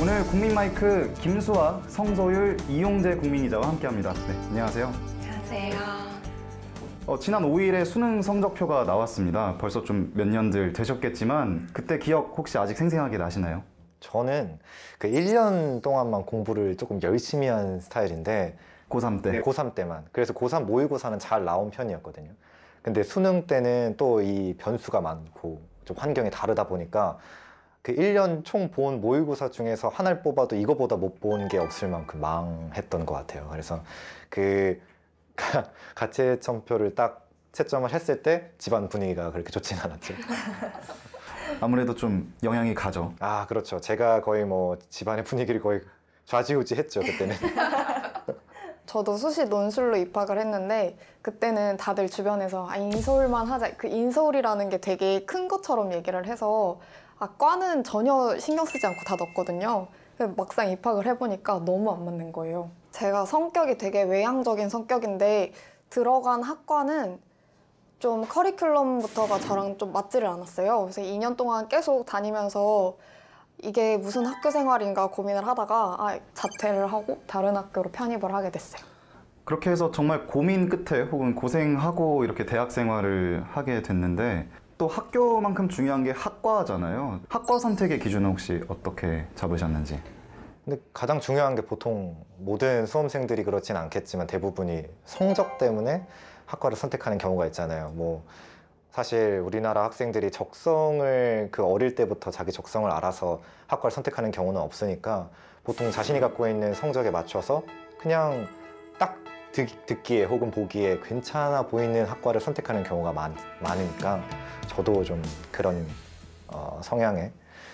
오늘 국민마이크 김수아, 성소율, 이용재 국민기자와 함께합니다. 네, 안녕하세요. 안녕하세요. 지난 5일에 수능 성적표가 나왔습니다. 벌써 좀 몇 년들 되셨겠지만 그때 기억 혹시 아직 생생하게 나시나요? 저는 그 1년 동안만 공부를 조금 열심히 한 스타일인데 고3 때? 네, 고3 때만. 그래서 고3 모의고사는 잘 나온 편이었거든요. 근데 수능 때는 또 이 변수가 많고 좀 환경이 다르다 보니까 그 1년 총 본 모의고사 중에서 하나를 뽑아도 이거보다 못 본 게 없을 만큼 망했던 것 같아요. 그래서 그 가채점표를 딱 채점을 했을 때 집안 분위기가 그렇게 좋진 않았죠. 아무래도 좀 영향이 가죠. 아, 그렇죠. 제가 거의 뭐 집안의 분위기를 거의 좌지우지했죠, 그때는. 저도 수시 논술로 입학을 했는데 그때는 다들 주변에서 인서울만 하자, 그 인서울이라는 게 되게 큰 것처럼 얘기를 해서 과는 전혀 신경 쓰지 않고 다 넣었거든요. 막상 입학을 해보니까 너무 안 맞는 거예요. 제가 성격이 되게 외향적인 성격인데 들어간 학과는 좀 커리큘럼부터가 저랑 좀 맞지를 않았어요. 그래서 2년 동안 계속 다니면서 이게 무슨 학교 생활인가 고민을 하다가 자퇴를 하고 다른 학교로 편입을 하게 됐어요. 그렇게 해서 정말 고민 끝에 혹은 고생하고 이렇게 대학 생활을 하게 됐는데 또 학교만큼 중요한 게 학과잖아요. 학과 선택의 기준은 혹시 어떻게 잡으셨는지? 근데 가장 중요한 게 보통 모든 수험생들이 그렇진 않겠지만 대부분이 성적 때문에 학과를 선택하는 경우가 있잖아요. 뭐 사실 우리나라 학생들이 적성을 그 어릴 때부터 자기 적성을 알아서 학과를 선택하는 경우는 없으니까 보통 자신이 갖고 있는 성적에 맞춰서 그냥 딱 듣기에 혹은 보기에 괜찮아 보이는 학과를 선택하는 경우가 많으니까 저도 좀 그런 성향의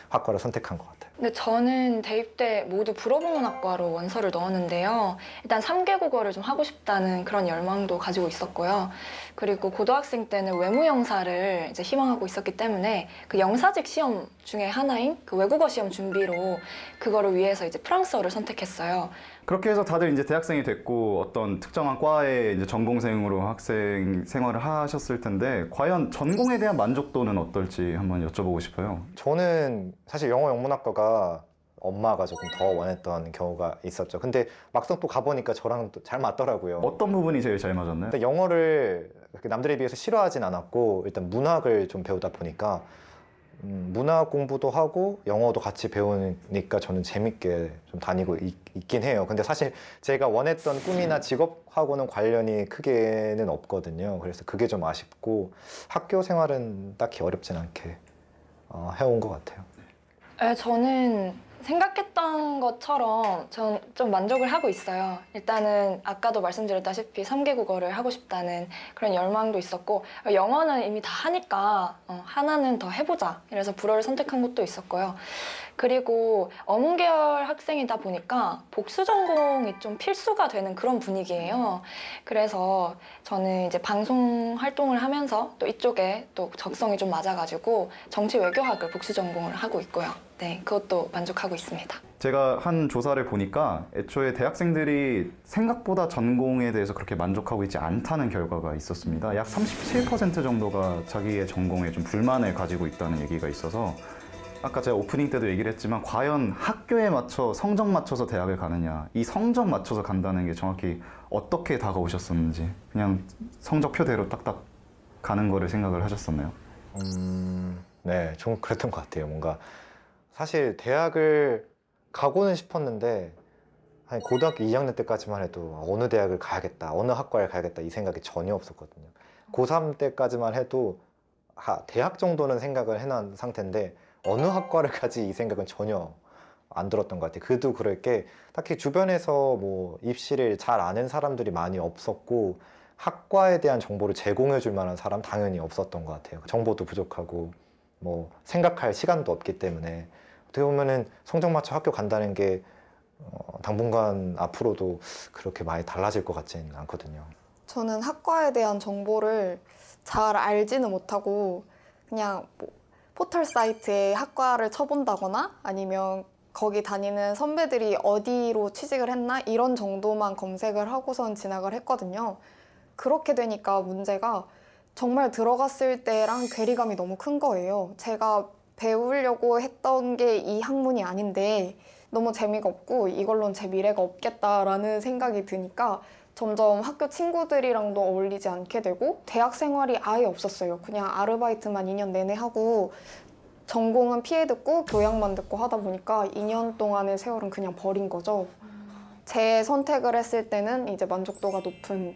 학과를 선택한 것 같아요. 근데 저는 대입 때 모두 불어국문학과로 원서를 넣었는데요. 일단 3개 국어를 좀 하고 싶다는 그런 열망도 가지고 있었고요. 그리고 고등학생 때는 외무영사를 이제 희망하고 있었기 때문에 그 영사직 시험 중에 하나인 그 외국어 시험 준비로 그거를 위해서 이제 프랑스어를 선택했어요. 그렇게 해서 다들 이제 대학생이 됐고 어떤 특정한 과에 이제 전공생으로 학생 생활을 하셨을 텐데 과연 전공에 대한 만족도는 어떨지 한번 여쭤보고 싶어요. 저는 사실 영어 영문학과가 엄마가 조금 더 원했던 경우가 있었죠. 근데 막상 또 가보니까 저랑 또 잘 맞더라고요. 어떤 부분이 제일 잘 맞았나요? 근데 영어를 남들에 비해서 싫어하진 않았고 일단 문학을 좀 배우다 보니까 문학 공부도 하고 영어도 같이 배우니까 저는 재밌게 좀 다니고 있긴 해요. 근데 사실 제가 원했던 꿈이나 직업하고는 관련이 크게는 없거든요. 그래서 그게 좀 아쉽고 학교 생활은 딱히 어렵진 않게 해온 것 같아요. 네, 저는 생각했던 것처럼 전 좀 만족을 하고 있어요. 일단은 아까도 말씀드렸다시피 3개 국어를 하고 싶다는 그런 열망도 있었고 영어는 이미 다 하니까 하나는 더 해보자 이래서 불어를 선택한 것도 있었고요. 그리고 어문계열 학생이다 보니까 복수 전공이 좀 필수가 되는 그런 분위기예요. 그래서 저는 이제 방송 활동을 하면서 또 이쪽에 또 적성이 좀 맞아가지고 정치 외교학을 복수 전공을 하고 있고요. 네, 그것도 만족하고 있습니다. 제가 한 조사를 보니까 애초에 대학생들이 생각보다 전공에 대해서 그렇게 만족하고 있지 않다는 결과가 있었습니다. 약 37% 정도가 자기의 전공에 좀 불만을 가지고 있다는 얘기가 있어서 아까 제가 오프닝 때도 얘기를 했지만 과연 학교에 맞춰 성적 맞춰서 대학을 가느냐 이 성적 맞춰서 간다는 게 정확히 어떻게 다가오셨었는지 그냥 성적표대로 딱딱 가는 거를 생각을 하셨었나요? 네, 좀 그랬던 것 같아요. 뭔가 사실 대학을 가고는 싶었는데 한 고등학교 2학년 때까지만 해도 어느 대학을 가야겠다, 어느 학과를 가야겠다 이 생각이 전혀 없었거든요. 고3 때까지만 해도 대학 정도는 생각을 해놓은 상태인데 어느 학과를 가지 이 생각은 전혀 안 들었던 것 같아요. 그도 그럴 게 딱히 주변에서 뭐 입시를 잘 아는 사람들이 많이 없었고 학과에 대한 정보를 제공해 줄 만한 사람 당연히 없었던 것 같아요. 정보도 부족하고 뭐 생각할 시간도 없기 때문에 어떻게 보면은 성적 맞춰 학교 간다는 게 당분간 앞으로도 그렇게 많이 달라질 것 같지는 않거든요. 저는 학과에 대한 정보를 잘 알지는 못하고 그냥 뭐 포털 사이트에 학과를 쳐본다거나 아니면 거기 다니는 선배들이 어디로 취직을 했나 이런 정도만 검색을 하고선 진학을 했거든요. 그렇게 되니까 문제가 정말 들어갔을 때랑 괴리감이 너무 큰 거예요. 제가 배우려고 했던 게 이 학문이 아닌데 너무 재미가 없고 이걸로는 제 미래가 없겠다라는 생각이 드니까 점점 학교 친구들이랑도 어울리지 않게 되고 대학 생활이 아예 없었어요. 그냥 아르바이트만 2년 내내 하고 전공은 피해 듣고 교양만 듣고 하다 보니까 2년 동안의 세월은 그냥 버린 거죠. 제 선택을 했을 때는 이제 만족도가 높은.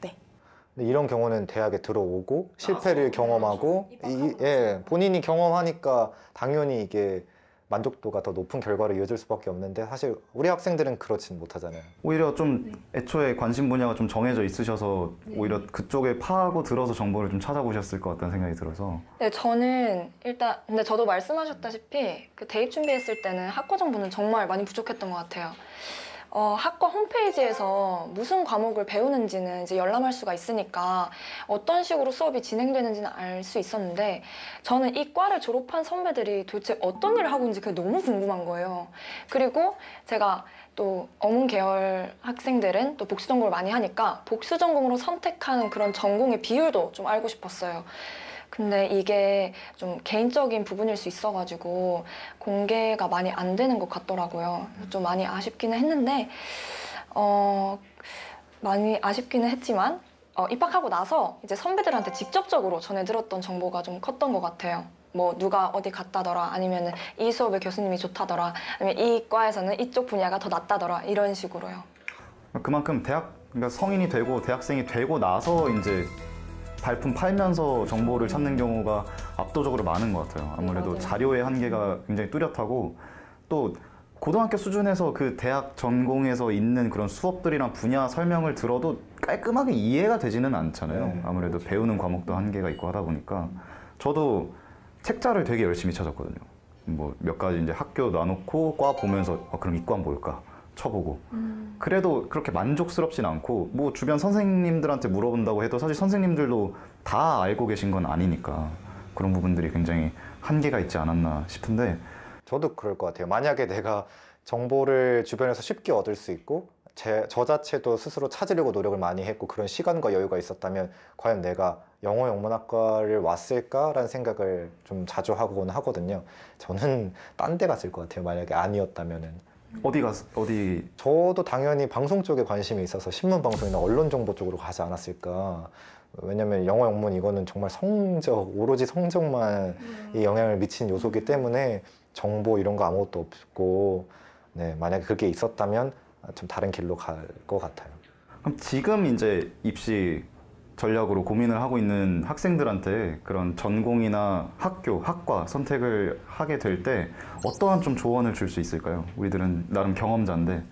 근데 이런 경우는 대학에 들어오고 실패를 경험하고 본인이 경험하니까 당연히 이게 만족도가 더 높은 결과로 이어질 수밖에 없는데 사실 우리 학생들은 그렇진 못하잖아요. 오히려 좀 애초에 관심 분야가 좀 정해져 있으셔서 오히려 그쪽에 파고 들어서 정보를 좀 찾아보셨을 것 같다는 생각이 들어서. 네, 저는 일단 근데 저도 말씀하셨다시피 그 대입 준비했을 때는 학과 정보는 정말 많이 부족했던 것 같아요. 학과 홈페이지에서 무슨 과목을 배우는지는 이제 열람할 수가 있으니까 어떤 식으로 수업이 진행되는지는 알 수 있었는데 저는 이 과를 졸업한 선배들이 도대체 어떤 일을 하고 있는지 그게 너무 궁금한 거예요. 그리고 제가 또 어문 계열 학생들은 또 복수 전공을 많이 하니까 복수 전공으로 선택하는 그런 전공의 비율도 좀 알고 싶었어요. 근데 이게 좀 개인적인 부분일 수 있어가지고 공개가 많이 안 되는 것 같더라고요. 좀 많이 아쉽기는 했는데 많이 아쉽기는 했지만 입학하고 나서 이제 선배들한테 직접적으로 전해 들었던 정보가 좀 컸던 것 같아요. 뭐 누가 어디 갔다더라, 아니면 이 수업의 교수님이 좋다더라, 아니면 이 과에서는 이쪽 분야가 더 낫다더라, 이런 식으로요. 그만큼 그러니까 성인이 되고 대학생이 되고 나서 이제 발품 팔면서 정보를 찾는 경우가 압도적으로 많은 것 같아요. 아무래도 맞아요. 자료의 한계가 굉장히 뚜렷하고 또 고등학교 수준에서 그 대학 전공에서 있는 그런 수업들이랑 분야 설명을 들어도 깔끔하게 이해가 되지는 않잖아요. 네, 아무래도 배우는 과목도 한계가 있고 하다 보니까 저도 책자를 되게 열심히 찾았거든요. 뭐 몇 가지 이제 학교 놔놓고 과 보면서 그럼 이과는 뭘까 쳐보고 그래도 그렇게 만족스럽진 않고 뭐 주변 선생님들한테 물어본다고 해도 사실 선생님들도 다 알고 계신 건 아니니까 그런 부분들이 굉장히 한계가 있지 않았나 싶은데 저도 그럴 것 같아요. 만약에 내가 정보를 주변에서 쉽게 얻을 수 있고 저 자체도 스스로 찾으려고 노력을 많이 했고 그런 시간과 여유가 있었다면 과연 내가 영어 영문학과를 왔을까라는 생각을 좀 자주 하곤 하거든요. 저는 딴 데 갔을 것 같아요. 만약에 아니었다면은. 어디 저도 당연히 방송 쪽에 관심이 있어서 신문 방송이나 언론 정보 쪽으로 가지 않았을까. 왜냐면 영어 영문 이거는 정말 성적, 오로지 성적만 이 영향을 미친 요소기 때문에 정보 이런 거 아무것도 없고 네, 만약에 그게 있었다면 좀 다른 길로 갈 것 같아요. 그럼 지금 이제 입시 전략으로 고민을 하고 있는 학생들한테 그런 전공이나 학교, 학과 선택을 하게 될 때 어떠한 좀 조언을 줄 수 있을까요? 우리들은 나름 경험자인데.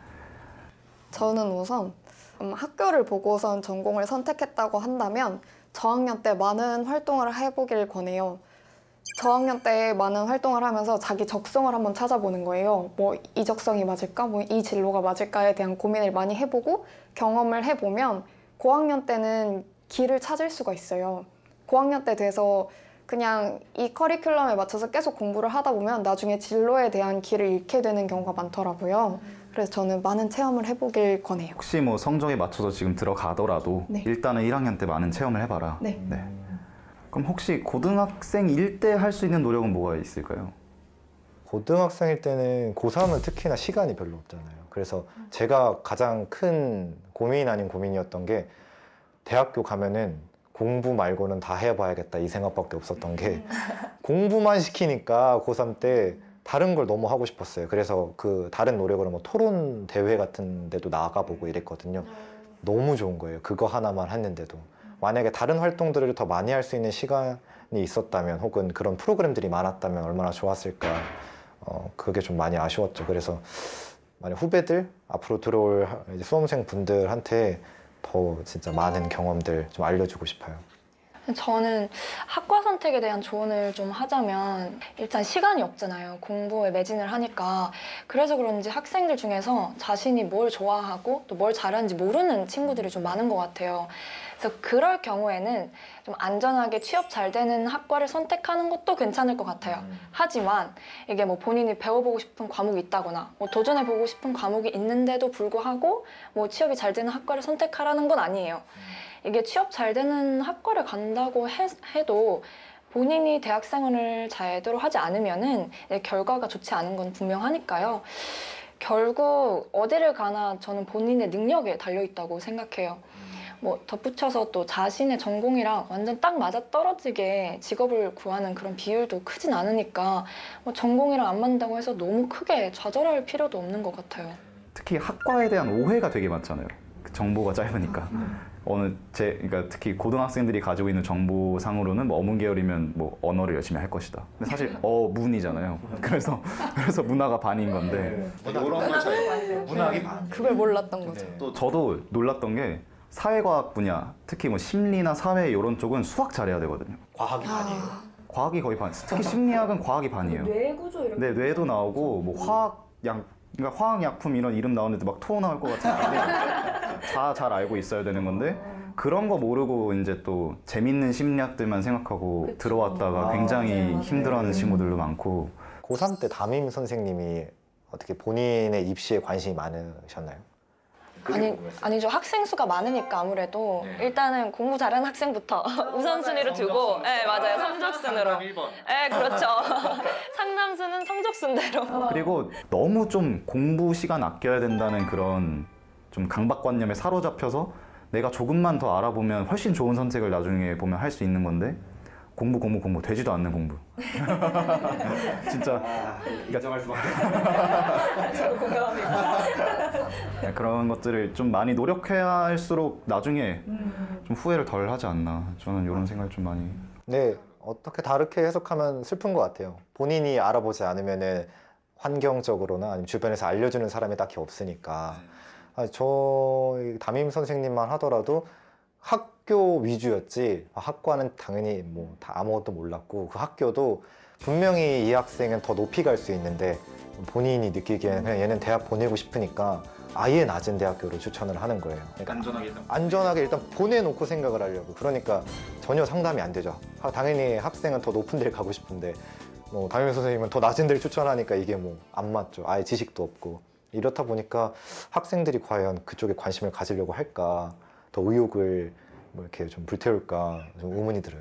저는 우선 학교를 보고선 전공을 선택했다고 한다면 저학년 때 많은 활동을 해보길 권해요. 저학년 때 많은 활동을 하면서 자기 적성을 한번 찾아보는 거예요. 뭐 이 적성이 맞을까? 뭐 이 진로가 맞을까에 대한 고민을 많이 해보고 경험을 해보면 고학년 때는 길을 찾을 수가 있어요. 고학년 때 돼서 그냥 이 커리큘럼에 맞춰서 계속 공부를 하다 보면 나중에 진로에 대한 길을 잃게 되는 경우가 많더라고요. 그래서 저는 많은 체험을 해보길 권해요. 혹시 뭐 성적에 맞춰서 지금 들어가더라도 네. 일단은 1학년 때 많은 체험을 해봐라. 네. 그럼 혹시 고등학생일 때 할 수 있는 노력은 뭐가 있을까요? 고등학생일 때는 고3은 특히나 시간이 별로 없잖아요. 그래서 제가 가장 큰 고민 아닌 고민이었던 게 대학교 가면은 공부 말고는 다 해봐야겠다 이 생각밖에 없었던 게 공부만 시키니까 고3 때 다른 걸 너무 하고 싶었어요. 그래서 그 다른 노력으로 뭐 토론 대회 같은 데도 나가보고 이랬거든요. 너무 좋은 거예요. 그거 하나만 했는데도. 만약에 다른 활동들을 더 많이 할 수 있는 시간이 있었다면 혹은 그런 프로그램들이 많았다면 얼마나 좋았을까. 그게 좀 많이 아쉬웠죠. 그래서 만약 후배들 앞으로 들어올 이제 수험생 분들한테 더 진짜 많은 경험들 좀 알려주고 싶어요. 저는 학과 선택에 대한 조언을 좀 하자면 일단 시간이 없잖아요. 공부에 매진을 하니까. 그래서 그런지 학생들 중에서 자신이 뭘 좋아하고 또 뭘 잘하는지 모르는 친구들이 좀 많은 것 같아요. 그래서 그럴 경우에는 좀 안전하게 취업 잘 되는 학과를 선택하는 것도 괜찮을 것 같아요. 하지만 이게 뭐 본인이 배워보고 싶은 과목이 있다거나 뭐 도전해보고 싶은 과목이 있는데도 불구하고 뭐 취업이 잘 되는 학과를 선택하라는 건 아니에요. 이게 취업 잘 되는 학과를 간다고 해도 본인이 대학생활을 제대로 하지 않으면은 결과가 좋지 않은 건 분명하니까요. 결국 어디를 가나 저는 본인의 능력에 달려있다고 생각해요. 뭐 덧붙여서 또 자신의 전공이랑 완전 딱 맞아떨어지게 직업을 구하는 그런 비율도 크진 않으니까 뭐 전공이랑 안 맞는다고 해서 너무 크게 좌절할 필요도 없는 것 같아요. 특히 학과에 대한 오해가 되게 많잖아요. 그 정보가 짧으니까. 그러니까 특히 고등학생들이 가지고 있는 정보상으로는 뭐 어문 계열이면 뭐 언어를 열심히 할 것이다. 근데 사실 어문이잖아요. 그래서 문화가 반인 건데. 문학이 반. 그걸 몰랐던 거죠. 또 저도 놀랐던 게 사회과학 분야, 특히 뭐 심리나 사회 이런 쪽은 수학 잘해야 되거든요. 과학이 반이에요. 과학이 거의 반. 특히 심리학은 과학이 반이에요. 뇌 구조 이렇게. 네, 뇌도 나오고 뭐 그러니까 화학약품 이런 이름 나오는데 막 토 나올 것 같은데 다 잘 알고 있어야 되는 건데 그런 거 모르고 이제 또 재밌는 심리학들만 생각하고 들어왔다가 굉장히 힘들어하는 친구들도 많고. 고3 때 담임 선생님이 어떻게 본인의 입시에 관심이 많으셨나요? 아니죠. 학생 수가 많으니까 아무래도 일단은 공부 잘하는 학생부터 우선순위로 두고, 네, 맞아요. 성적순으로. 네, 그렇죠. 상담수는 성적순대로. 그리고 너무 좀 공부 시간 아껴야 된다는 그런 좀 강박관념에 사로잡혀서 내가 조금만 더 알아보면 훨씬 좋은 선택을 나중에 보면 할 수 있는 건데 공부 되지도 않는 공부. 진짜 인정할 수밖에. 저도 공감합니다. 그런 것들을 좀 많이 노력해야 할수록 나중에 좀 후회를 덜 하지 않나. 저는 이런 생각을 좀 많이. 네, 어떻게 다르게 해석하면 슬픈 것 같아요. 본인이 알아보지 않으면은 환경적으로나 아니면 주변에서 알려주는 사람이 딱히 없으니까. 저희 담임 선생님만 하더라도 학교 위주였지 학과는 당연히 뭐 다 아무것도 몰랐고 그 학교도 분명히 이 학생은 더 높이 갈 수 있는데 본인이 느끼기에는 그냥 얘는 대학 보내고 싶으니까 아예 낮은 대학교로 추천을 하는 거예요. 그러니까 안전하게 일단 보내놓고 생각을 하려고. 그러니까 전혀 상담이 안 되죠. 당연히 학생은 더 높은 데를 가고 싶은데 뭐 담임 선생님은 더 낮은 데를 추천하니까 이게 뭐 안 맞죠. 아예 지식도 없고. 이렇다 보니까 학생들이 과연 그쪽에 관심을 가지려고 할까, 더 의욕을 뭐 이렇게 좀 불태울까 좀 의문이 들어요.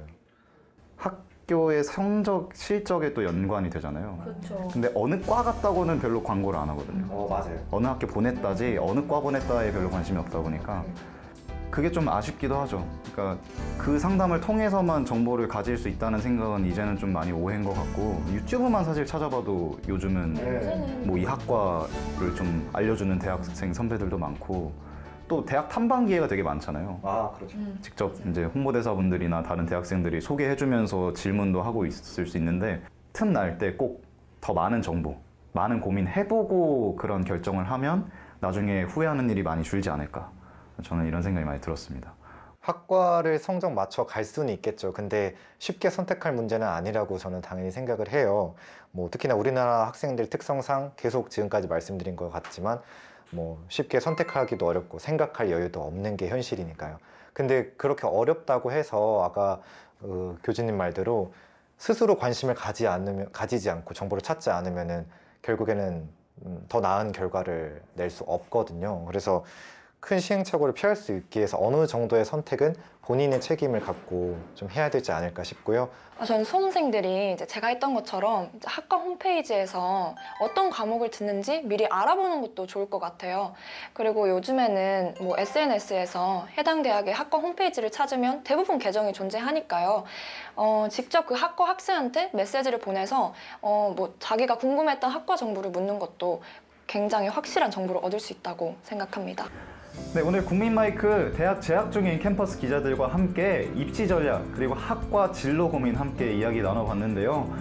학교의 성적, 실적에 또 연관이 되잖아요. 그렇죠. 근데 어느 과 같다고는 별로 광고를 안 하거든요. 맞아요. 어느 학교 보냈다지 어느 과 보냈다에 별로 관심이 없다 보니까 그게 좀 아쉽기도 하죠. 그러니까 그 상담을 통해서만 정보를 가질 수 있다는 생각은 이제는 좀 많이 오해인 것 같고 유튜브만 사실 찾아봐도 요즘은 뭐 이 학과를 좀 알려주는 대학생 선배들도 많고 또 대학 탐방 기회가 되게 많잖아요. 아, 그렇죠. 직접 이제 홍보대사분들이나 다른 대학생들이 소개해주면서 질문도 하고 있을 수 있는데 틈날 때 꼭 더 많은 정보, 많은 고민 해보고 그런 결정을 하면 나중에 후회하는 일이 많이 줄지 않을까. 저는 이런 생각이 많이 들었습니다. 학과를 성적 맞춰 갈 수는 있겠죠. 근데 쉽게 선택할 문제는 아니라고 저는 당연히 생각을 해요. 뭐 특히나 우리나라 학생들 특성상 계속 지금까지 말씀드린 것 같지만 뭐 쉽게 선택하기도 어렵고 생각할 여유도 없는 게 현실이니까요. 근데 그렇게 어렵다고 해서 아까 교수님 말대로 스스로 관심을 가지지 않고 정보를 찾지 않으면은 결국에는 더 나은 결과를 낼 수 없거든요. 그래서 큰 시행착오를 피할 수 있기 위해서 어느 정도의 선택은 본인의 책임을 갖고 좀 해야 되지 않을까 싶고요. 저는 수험생들이 이제 제가 했던 것처럼 이제 학과 홈페이지에서 어떤 과목을 듣는지 미리 알아보는 것도 좋을 것 같아요. 그리고 요즘에는 뭐 SNS에서 해당 대학의 학과 홈페이지를 찾으면 대부분 계정이 존재하니까요. 직접 그 학과 학생한테 메시지를 보내서 뭐 자기가 궁금했던 학과 정보를 묻는 것도 굉장히 확실한 정보를 얻을 수 있다고 생각합니다. 네, 오늘 국민마이크 대학 재학 중인 캠퍼스 기자들과 함께 입시 전략 그리고 학과 진로 고민 함께 이야기 나눠봤는데요.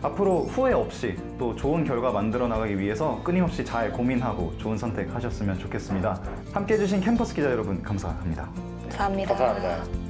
앞으로 후회 없이 또 좋은 결과 만들어 나가기 위해서 끊임없이 잘 고민하고 좋은 선택하셨으면 좋겠습니다. 함께 해주신 캠퍼스 기자 여러분 감사합니다. 감사합니다. 감사합니다.